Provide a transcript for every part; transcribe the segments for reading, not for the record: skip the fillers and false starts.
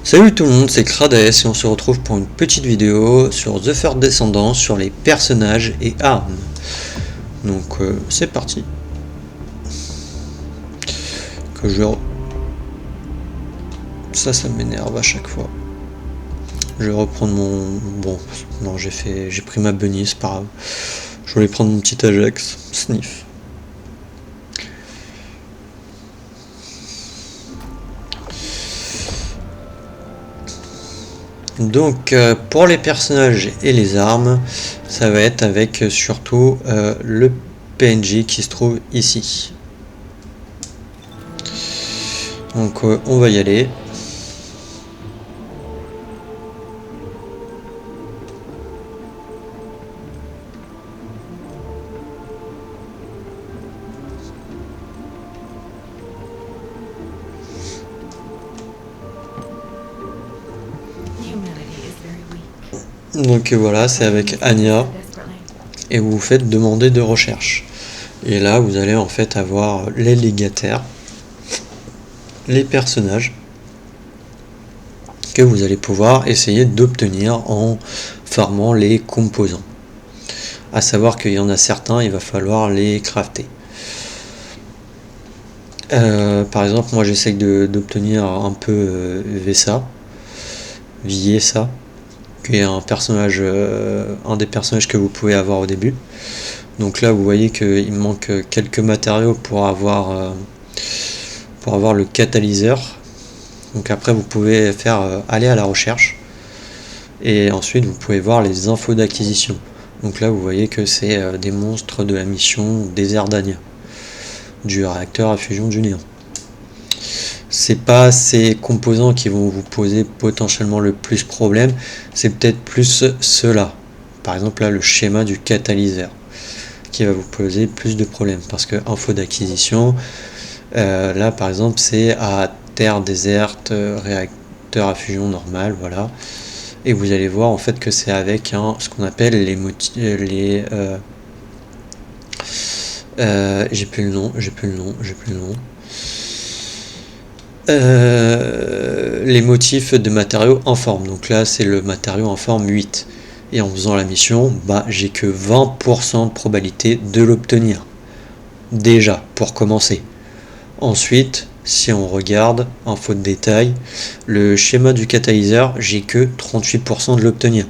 Salut tout le monde, c'est Crades et on se retrouve pour une petite vidéo sur The Third Descendants, sur les personnages et armes. Donc c'est parti. Ça m'énerve à chaque fois. Je vais reprendre mon... Bon, non, j'ai pris ma bunny, c'est pas grave. Je voulais prendre mon petit Ajax, sniff. Donc pour les personnages et les armes, ça va être avec surtout le PNJ qui se trouve ici. Donc on va y aller. Donc voilà, c'est avec Anya et vous faites demander de recherche. Et là, vous allez en fait avoir les légataires, les personnages que vous allez pouvoir essayer d'obtenir en farmant les composants. À savoir qu'il y en a certains, il va falloir les crafter. Par exemple, moi j'essaie d'obtenir un peu Vesa, Viesa, qui est un personnage, un des personnages que vous pouvez avoir au début. Donc là vous voyez qu'il me manque quelques matériaux pour avoir le catalyseur. Donc après vous pouvez faire aller à la recherche et ensuite vous pouvez voir les infos d'acquisition. Donc là vous voyez que c'est des monstres de la mission Désert d'Anya, du réacteur à fusion du néant. C'est pas ces composants qui vont vous poser potentiellement le plus problème, c'est peut-être plus ceux-là. Par exemple là le schéma du catalyseur qui va vous poser plus de problèmes parce que info d'acquisition, là par exemple c'est à terre déserte, réacteur à fusion normal, voilà. Et vous allez voir en fait que c'est avec ce qu'on appelle j'ai plus le nom. Les motifs de matériaux en forme. Donc là c'est le matériau en forme 8. Et en faisant la mission, j'ai que 20% de probabilité de l'obtenir. Déjà, pour commencer. Ensuite, si on regarde, info de détail, le schéma du catalyseur, j'ai que 38% de l'obtenir.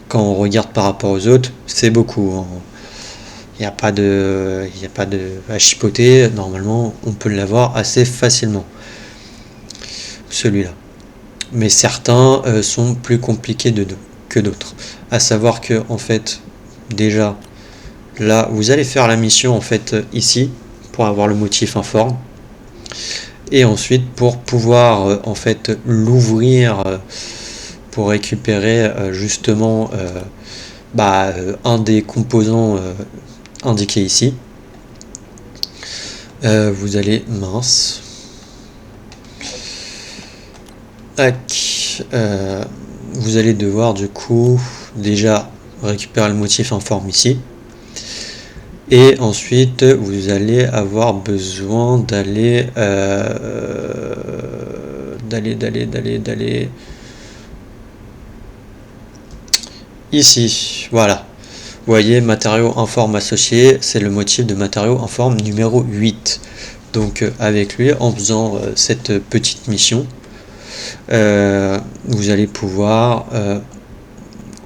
Quand on regarde par rapport aux autres, c'est beaucoup. Il n'y a pas de à chipoter. Normalement, on peut l'avoir assez facilement. Celui-là. Mais certains sont plus compliqués que d'autres. À savoir que, en fait, déjà, là, vous allez faire la mission, en fait, ici, pour avoir le motif informe. Et ensuite, pour pouvoir, en fait, l'ouvrir pour récupérer, justement, un des composants indiqués ici. Vous allez, vous allez devoir du coup déjà récupérer le motif informe ici et ensuite vous allez avoir besoin d'aller ici, voilà. Vous voyez, matériau informe associé, c'est le motif de matériau informe numéro 8. Donc avec lui, en faisant cette petite mission, vous allez pouvoir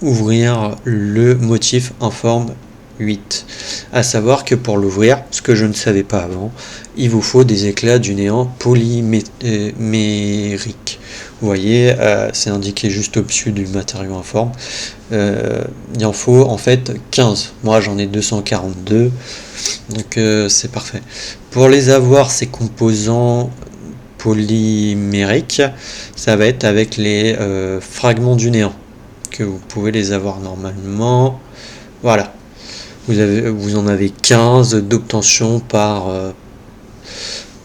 ouvrir le motif informe 8. À savoir que pour l'ouvrir, ce que je ne savais pas avant, il vous faut des éclats du néant polymériques. Vous voyez, c'est indiqué juste au-dessus du matériau informe. Il en faut en fait 15. Moi j'en ai 242. Donc c'est parfait. Pour les avoir, ces composants polymériques, ça va être avec les fragments du néant que vous pouvez les avoir normalement. Voilà, vous en avez 15 d'obtention par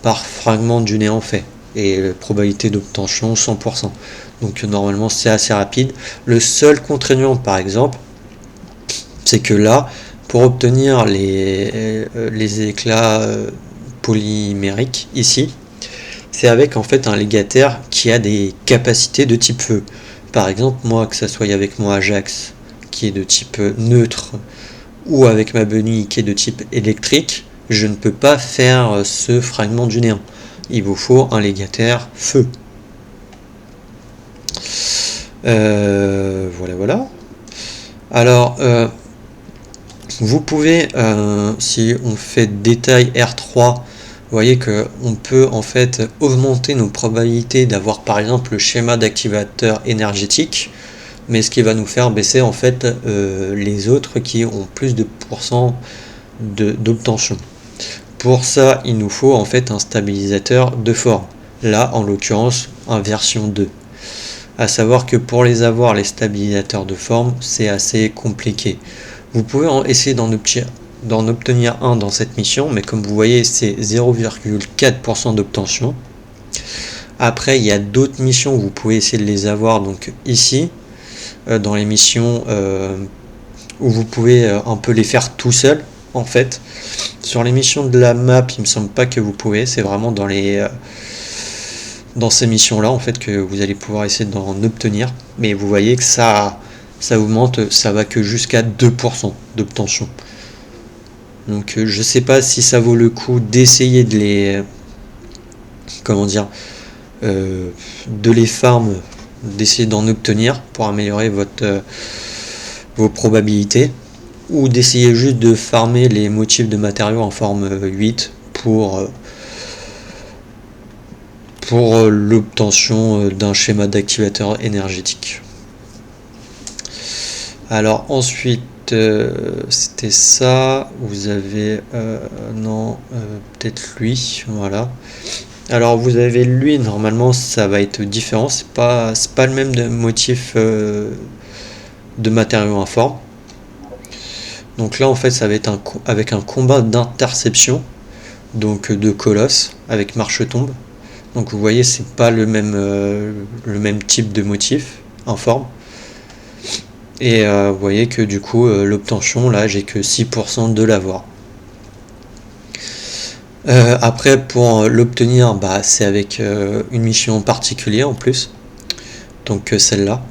fragment du néant fait et probabilité d'obtention 100%. Donc normalement c'est assez rapide. Le seul contraignant par exemple, c'est que là pour obtenir les éclats polymériques ici, c'est avec en fait un légataire qui a des capacités de type feu. Par exemple, moi, que ça soit avec mon Ajax qui est de type neutre ou avec ma Bunny qui est de type électrique, je ne peux pas faire ce fragment du néant. Il vous faut un légataire feu. Voilà. Alors, vous pouvez, si on fait détail R3, vous voyez qu'on peut en fait augmenter nos probabilités d'avoir par exemple le schéma d'activateur énergétique, mais ce qui va nous faire baisser en fait les autres qui ont plus de pourcent d'obtention. Pour ça, il nous faut en fait un stabilisateur de forme. Là, en l'occurrence, un version 2. À savoir que pour les avoir, les stabilisateurs de forme, c'est assez compliqué. Vous pouvez essayer d'en obtenir un dans cette mission, mais comme vous voyez, c'est 0,4% d'obtention. Après, il y a d'autres missions où vous pouvez essayer de les avoir. Donc ici, dans les missions où vous pouvez un peu les faire tout seul, en fait. Sur les missions de la map, il me semble pas que vous pouvez. C'est vraiment dans ces missions-là, en fait, que vous allez pouvoir essayer d'en obtenir. Mais vous voyez que ça augmente, ça va que jusqu'à 2% d'obtention. Donc je sais pas si ça vaut le coup d'essayer de les de les farm, d'essayer d'en obtenir pour améliorer vos probabilités, ou d'essayer juste de farmer les motifs de matériaux en forme 8 pour l'obtention d'un schéma d'activateur énergétique. Alors ensuite, c'était ça. Vous avez peut-être lui, voilà. Alors vous avez lui, normalement ça va être différent, c'est pas le même motif de matériaux informes. Donc là en fait ça va être avec un combat d'interception, donc de colosse avec marche tombe. Donc vous voyez c'est pas le même type de motif informe. Et vous voyez que du coup l'obtention là j'ai que 6% de l'avoir. Après pour l'obtenir c'est avec une mission particulière en plus, donc celle-là.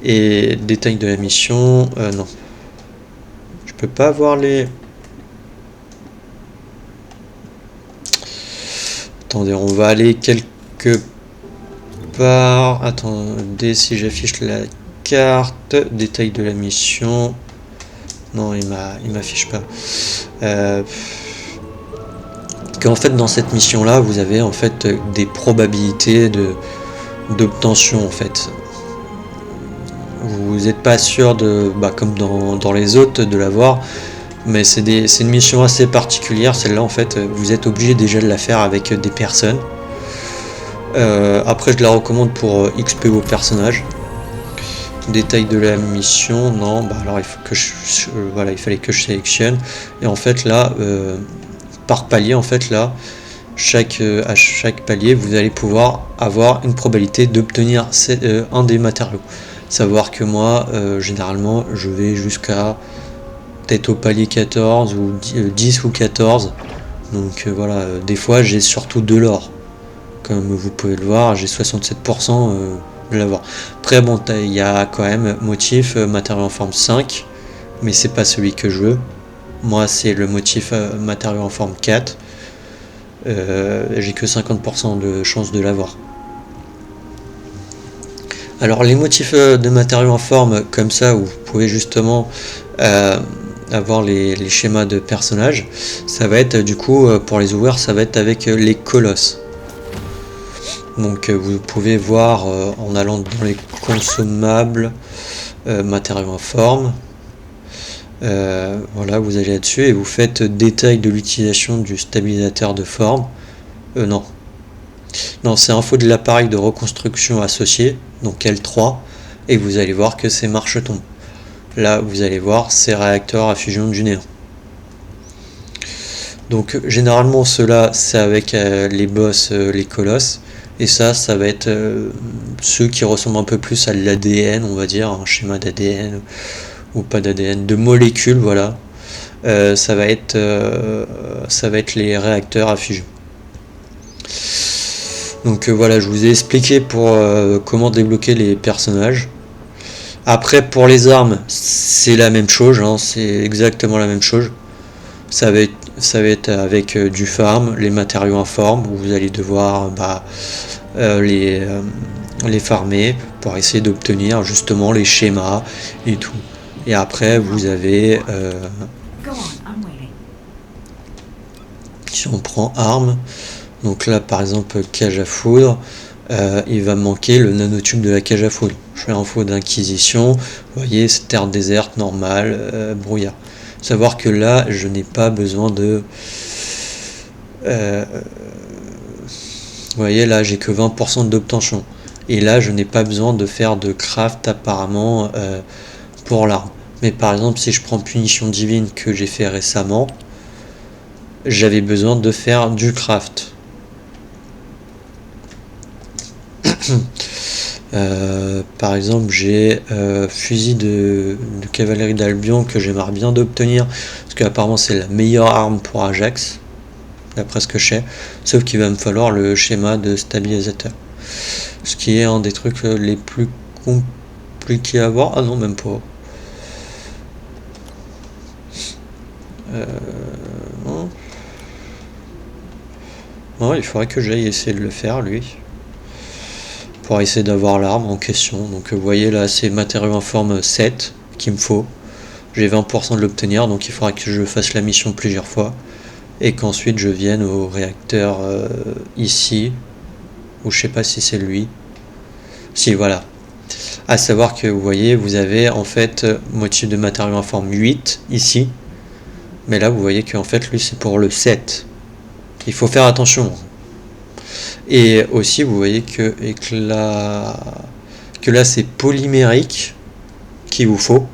Et détail de la mission, non, je peux pas avoir les... Attendez, on va aller quelque part. Attendez, si j'affiche la carte, détail de la mission, non il m'affiche pas. En fait dans cette mission là vous avez en fait des probabilités d'obtention en fait. Vous n'êtes pas sûr de comme dans les autres de l'avoir, mais c'est une mission assez particulière. Celle-là en fait vous êtes obligé déjà de la faire avec des personnes. Après je la recommande pour XP vos personnages. Détail de la mission, non, alors il faut que il fallait que je sélectionne, et en fait là par palier en fait là à chaque palier vous allez pouvoir avoir une probabilité d'obtenir un des matériaux. Savoir que moi généralement je vais jusqu'à peut-être au palier 14 ou 10 ou 14, donc voilà, des fois j'ai surtout de l'or, comme vous pouvez le voir, j'ai 67% de l'avoir. Après bon, il y a quand même motif matériau en forme 5, mais c'est pas celui que je veux. Moi c'est le motif matériau en forme 4, j'ai que 50% de chance de l'avoir. Alors les motifs de matériaux en forme comme ça, où vous pouvez justement avoir les schémas de personnages, ça va être du coup pour les ouvrir, ça va être avec les colosses. Donc vous pouvez voir en allant dans les consommables, matériaux en forme, voilà, vous allez là-dessus et vous faites détail de l'utilisation du stabilisateur de forme. Non, c'est info de l'appareil de reconstruction associé, donc L3, et vous allez voir que c'est marcheton. Là, vous allez voir, c'est réacteur à fusion du néant. Donc, généralement, ceux-là, c'est avec les boss, les colosses, et ça va être ceux qui ressemblent un peu plus à l'ADN, on va dire, un schéma d'ADN, ou pas d'ADN, de molécules, voilà. Ça va être les réacteurs à fusion. Donc voilà, je vous ai expliqué pour comment débloquer les personnages. Après pour les armes, c'est la même chose, hein, c'est exactement la même chose. Ça va être avec du farm, les matériaux informes, où vous allez devoir les farmer pour essayer d'obtenir justement les schémas et tout. Et après vous avez si on prend armes, donc là par exemple cage à foudre, il va me manquer le nanotube de la cage à foudre. Je fais un faux d'inquisition, vous voyez, c'est terre déserte, normale, brouillard. Savoir que là je n'ai pas besoin de vous voyez, là j'ai que 20% d'obtention. Et là je n'ai pas besoin de faire de craft apparemment pour l'arme. Mais par exemple si je prends punition divine que j'ai fait récemment, j'avais besoin de faire du craft. Par exemple j'ai fusil de cavalerie d'Albion que j'aimerais bien d'obtenir parce qu'apparemment c'est la meilleure arme pour Ajax d'après ce que je sais, sauf qu'il va me falloir le schéma de stabilisateur, ce qui est un des trucs les plus compliqués à avoir. Ah non, même pas. Non, il faudrait que j'aille essayer de le faire lui pour essayer d'avoir l'arme en question. Donc vous voyez là c'est matériaux informe 7 qu'il me faut, j'ai 20% de l'obtenir, donc il faudra que je fasse la mission plusieurs fois et qu'ensuite je vienne au réacteur ici, ou je sais pas si c'est lui, si voilà, à savoir que vous voyez vous avez en fait motif de matériaux informe 8 ici, mais là vous voyez qu'en fait lui c'est pour le 7, il faut faire attention. Et aussi vous voyez que là c'est polymérique qu'il vous faut,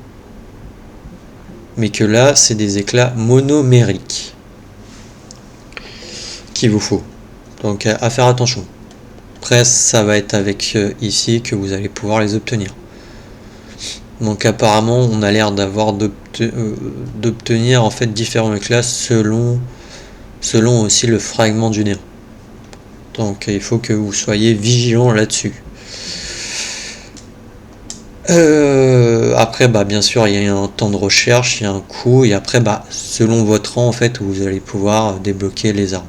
mais que là c'est des éclats monomériques qu'il vous faut, donc à faire attention. Après ça va être avec ici que vous allez pouvoir les obtenir. Donc apparemment on a l'air d'avoir d'obtenir en fait différents éclats selon aussi le fragment du néant. Donc il faut que vous soyez vigilant là-dessus. Après bien sûr il y a un temps de recherche, il y a un coût, et après selon votre rang en fait vous allez pouvoir débloquer les armes.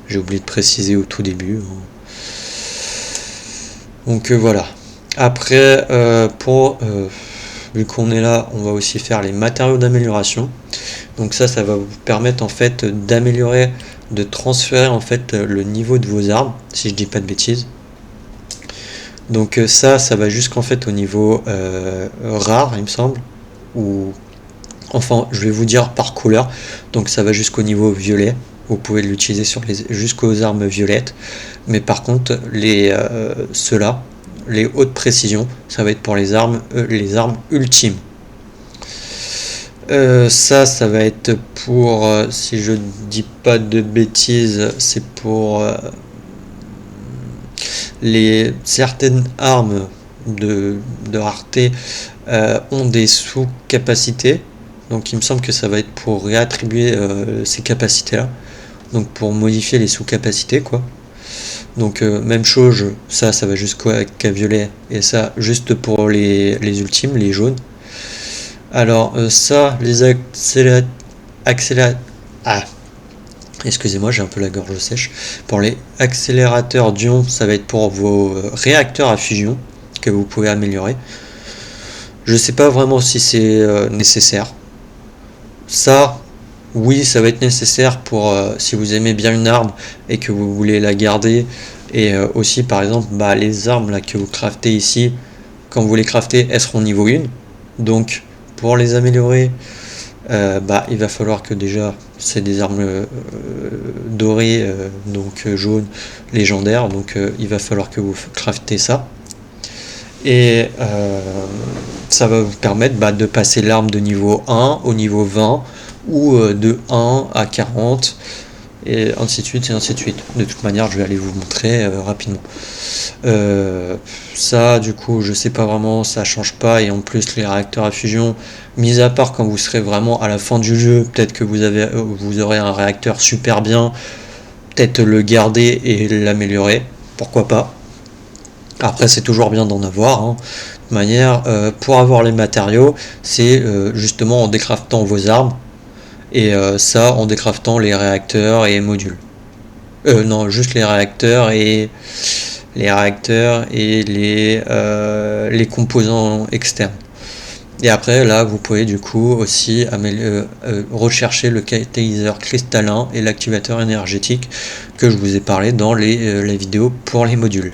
J'ai oublié de préciser au tout début. Donc voilà. Après vu qu'on est là, on va aussi faire les matériaux d'amélioration. Donc ça va vous permettre en fait d'améliorer, de transférer en fait le niveau de vos armes, si je dis pas de bêtises. Donc ça va jusqu'en fait au niveau rare, il me semble, ou enfin je vais vous dire par couleur. Donc ça va jusqu'au niveau violet, vous pouvez l'utiliser jusqu'aux armes violettes, mais par contre ceux-là, les hautes précisions, ça va être pour les armes ultimes. Ça va être pour, si je dis pas de bêtises, c'est pour certaines armes de rareté ont des sous-capacités, donc il me semble que ça va être pour réattribuer ces capacités là, donc pour modifier les sous-capacités quoi. Donc même chose, ça va jusqu'à violet, et ça juste pour les ultimes, les jaunes. Alors ça, les excusez-moi, j'ai un peu la gorge sèche. Pour les accélérateurs d'ion, ça va être pour vos réacteurs à fusion que vous pouvez améliorer. Je sais pas vraiment si c'est nécessaire. Ça, oui, ça va être nécessaire pour si vous aimez bien une arme et que vous voulez la garder. Et aussi par exemple les armes là que vous craftez ici, quand vous les craftez, elles seront niveau 1. Donc pour les améliorer, il va falloir que déjà c'est des armes dorées, donc jaunes, légendaires, donc il va falloir que vous craftez ça. Et ça va vous permettre de passer l'arme de niveau 1 au niveau 20, ou de 1 à 40, et ainsi de suite et ainsi de suite. De toute manière je vais aller vous montrer rapidement. Ça du coup je sais pas vraiment, ça change pas, et en plus les réacteurs à fusion, mis à part quand vous serez vraiment à la fin du jeu, peut-être que vous aurez un réacteur super bien, peut-être le garder et l'améliorer, pourquoi pas. Après, c'est toujours bien d'en avoir, hein. De manière, pour avoir les matériaux, c'est justement en décraftant vos armes, et ça en décraftant les réacteurs et modules. Non, juste les réacteurs et les composants externes. Et après, là, vous pouvez du coup aussi rechercher le catalyseur cristallin et l'activateur énergétique que je vous ai parlé dans la vidéo pour les modules.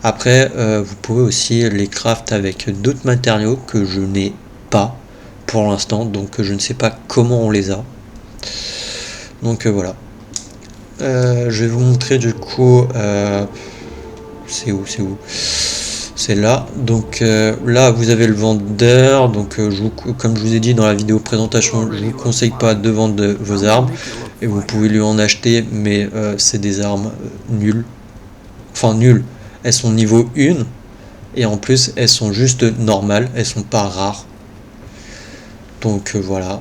Après, vous pouvez aussi les craft avec d'autres matériaux que je n'ai pas pour l'instant, donc je ne sais pas comment on les a. Donc voilà. Je vais vous montrer du coup. C'est où c'est là. Donc là, vous avez le vendeur. Donc comme je vous ai dit dans la vidéo présentation, je ne vous conseille pas de vendre vos armes. Et vous pouvez lui en acheter, mais c'est des armes nulles. Enfin, nulles. Elles sont niveau 1. Et en plus, elles sont juste normales. Elles sont pas rares. Donc voilà.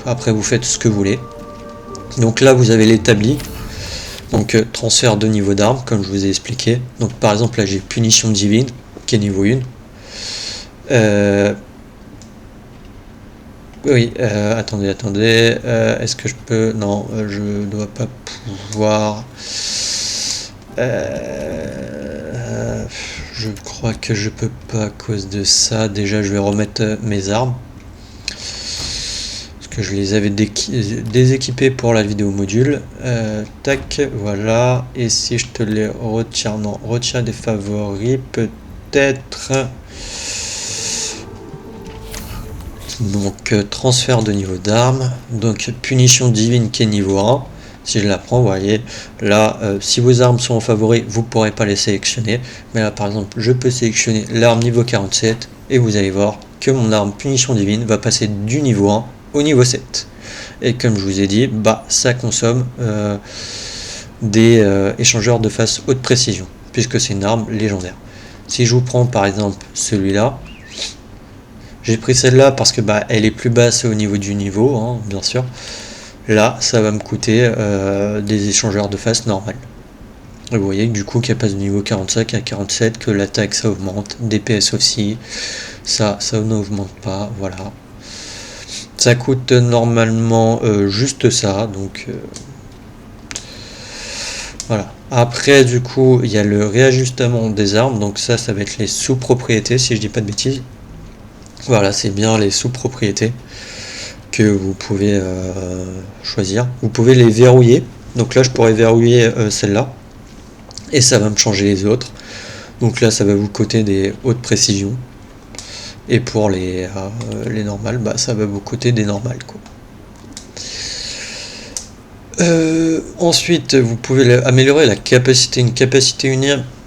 Après, vous faites ce que vous voulez. Donc là, vous avez l'établi. Donc transfert de niveau d'armes, comme je vous ai expliqué. Donc par exemple, là j'ai punition divine, qui est niveau 1. Oui, attendez. Est-ce que je peux... Non, je dois pas pouvoir... je crois que je peux pas à cause de ça. Déjà, je vais remettre mes armes. Que je les avais déséquipés pour la vidéo module. Tac, voilà. Et si je te les retire, non, retire des favoris, peut-être. Donc transfert de niveau d'armes. Donc punition divine qui est niveau 1. Si je la prends, vous voyez, là, si vos armes sont en favoris, vous ne pourrez pas les sélectionner. Mais là, par exemple, je peux sélectionner l'arme niveau 47. Et vous allez voir que mon arme punition divine va passer du niveau 1 au niveau 7. Et comme je vous ai dit, bah ça consomme des échangeurs de face haute précision, puisque c'est une arme légendaire. Si je vous prends par exemple celui-là, j'ai pris celle-là parce que bah elle est plus basse au niveau du niveau, hein, bien sûr. Là, ça va me coûter des échangeurs de face normales. Et vous voyez que du coup qu'elle passe du niveau 45 à 47, que l'attaque ça augmente, DPS aussi, ça n'augmente pas, voilà. Ça coûte normalement juste ça, donc voilà. Après, du coup, il y a le réajustement des armes, donc ça va être les sous-propriétés, si je dis pas de bêtises. Voilà, c'est bien les sous-propriétés que vous pouvez choisir. Vous pouvez les verrouiller, donc là, je pourrais verrouiller celle-là, et ça va me changer les autres. Donc là, ça va vous coûter des hautes précisions. Et pour les normales, bah, ça va vous coûter des normales, quoi. Ensuite, vous pouvez améliorer une capacité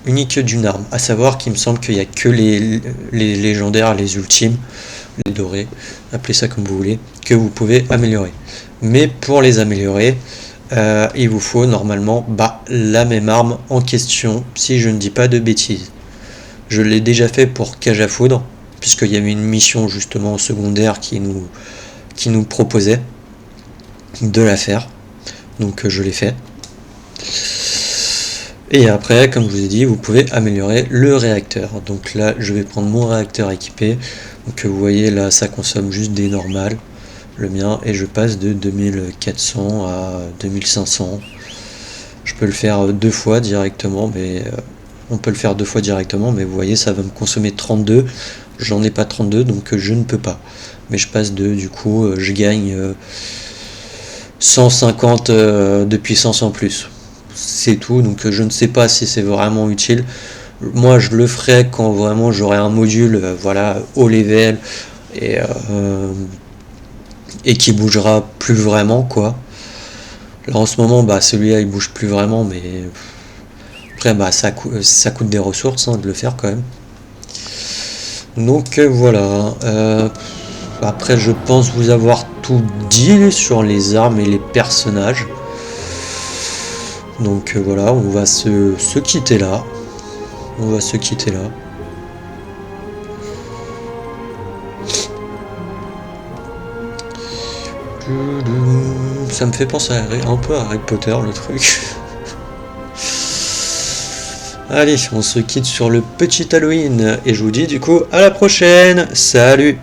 unique d'une arme. À savoir qu'il me semble qu'il n'y a que les légendaires, les ultimes, les dorés, appelez ça comme vous voulez, que vous pouvez améliorer. Mais pour les améliorer, il vous faut normalement la même arme en question, si je ne dis pas de bêtises. Je l'ai déjà fait pour Cage à Foudre, puisqu'il y avait une mission justement secondaire qui nous proposait de la faire. Donc je l'ai fait. Et après, comme je vous ai dit, vous pouvez améliorer le réacteur. Donc là, je vais prendre mon réacteur équipé. Donc vous voyez là, ça consomme juste des normales, le mien, et je passe de 2400 à 2500. Je peux le faire deux fois directement, mais on peut le faire deux fois directement, mais vous voyez, ça va me consommer 32. J'en ai pas 32, donc je ne peux pas. Mais je passe du coup, je gagne 150 de puissance en plus. C'est tout, donc je ne sais pas si c'est vraiment utile. Moi, je le ferai quand vraiment j'aurai un module, voilà, haut level et qui bougera plus vraiment, quoi. Là, en ce moment, celui-là, il bouge plus vraiment, mais après, ça coûte des ressources, hein, de le faire quand même. Donc voilà. Après, je pense vous avoir tout dit sur les armes et les personnages. Donc voilà, on va se quitter là. Ça me fait penser un peu à Harry Potter, le truc. Allez, on se quitte sur le petit Halloween et je vous dis du coup à la prochaine. Salut!